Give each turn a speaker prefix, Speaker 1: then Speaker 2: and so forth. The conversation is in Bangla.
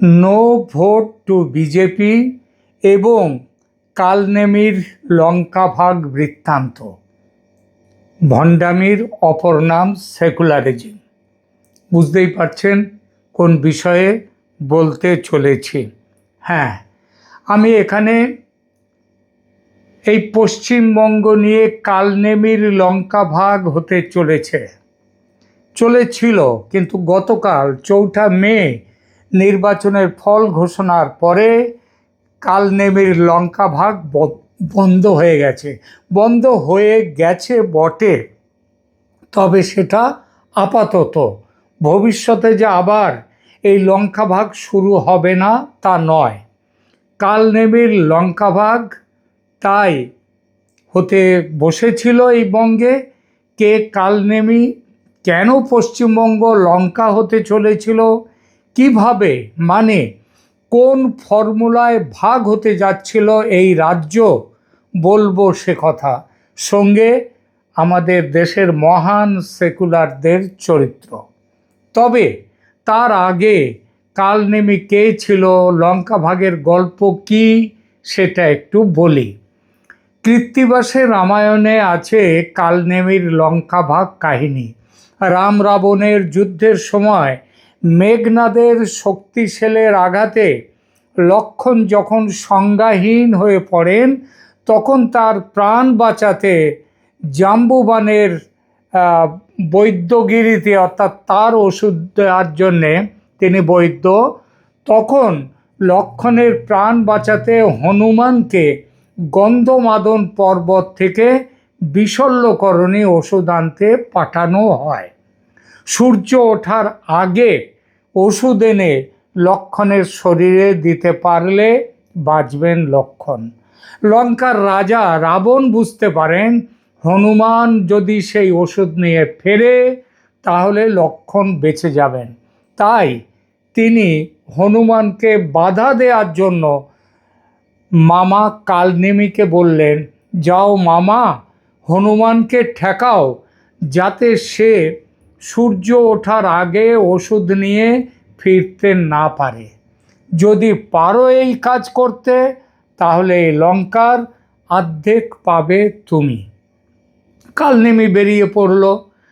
Speaker 1: নো ভোট টু বিজেপি এবং কালনেমির লঙ্কা ভাগ বৃত্তান্ত। ভণ্ডামির অপর নাম সেকুলারিজম। বুঝতেই পারছেন কোন বিষয়ে বলতে চলেছি। হ্যাঁ, আমি এখানে এই পশ্চিমবঙ্গ নিয়ে কালনেমির লঙ্কা ভাগ হতে চলেছিল, কিন্তু গতকাল 4 মে নির্বাচনের ফল ঘোষণার পরে কালনেমির লঙ্কা ভাগ বন্ধ হয়ে গেছে বটে, তবে সেটা আপাতত। ভবিষ্যতে যে আবার এই লঙ্কা ভাগ শুরু হবে না তা নয়। কালনেমির লঙ্কা ভাগ তাই হতে বসেছিল এই বঙ্গে। কে কালনেমি, কেন পশ্চিমবঙ্গ লঙ্কা হতে চলেছিল, কিভাবে, মানে কোন ফর্মুলায় ভাগ হতে যাচ্ছিল এই রাজ্য, বলবো সে কথা। সঙ্গে আমাদের দেশের মহান সেকুলারদের চরিত্র। তবে তার আগে কালনেমি কে ছিল, লঙ্কা ভাগের গল্প কি, সেটা একটু বলি। কৃত্তিবাসের রামায়ণে আছে কালনেমির লঙ্কা ভাগ কাহিনী। রাম রাবণের যুদ্ধের সময় মেঘনাদের শক্তিশালের আঘাতে লক্ষ্মণ যখন সংজ্ঞাহীন হয়ে পড়েন, তখন তার প্রাণ বাঁচাতে জাম্বুবানের বৈদ্যগিরিতে, অর্থাৎ তার ওষুধ দেওয়ার জন্যে তিনি বৈদ্য, তখন লক্ষ্মণের প্রাণ বাঁচাতে হনুমানকে গন্ধমাদন পর্বত থেকে বিশল্যকরণী ওষুধ আনতে পাঠানো হয়। সূর্য ওঠার আগে ওষুধ এনে লক্ষ্মণের শরীরে দিতে পারলে বাঁচবেন লক্ষ্মণ। লঙ্কার রাজা রাবণ বুঝতে পারেন হনুমান যদি সেই ওষুধ নিয়ে ফেরে তাহলে লক্ষ্মণ বেঁচে যাবেন। তাই তিনি হনুমানকে বাধা দেওয়ার জন্য মামা কালনেমিকে বললেন, যাও মামা, হনুমানকে ঠেকাও যাতে সে সূর্য ওঠার আগে ওষুধ নিয়ে ফিরতে না পারে। যদি পারো এই কাজ করতে, তাহলে এই লঙ্কার অর্ধেক পাবে তুমি। কালনেমি বেরিয়ে পড়ল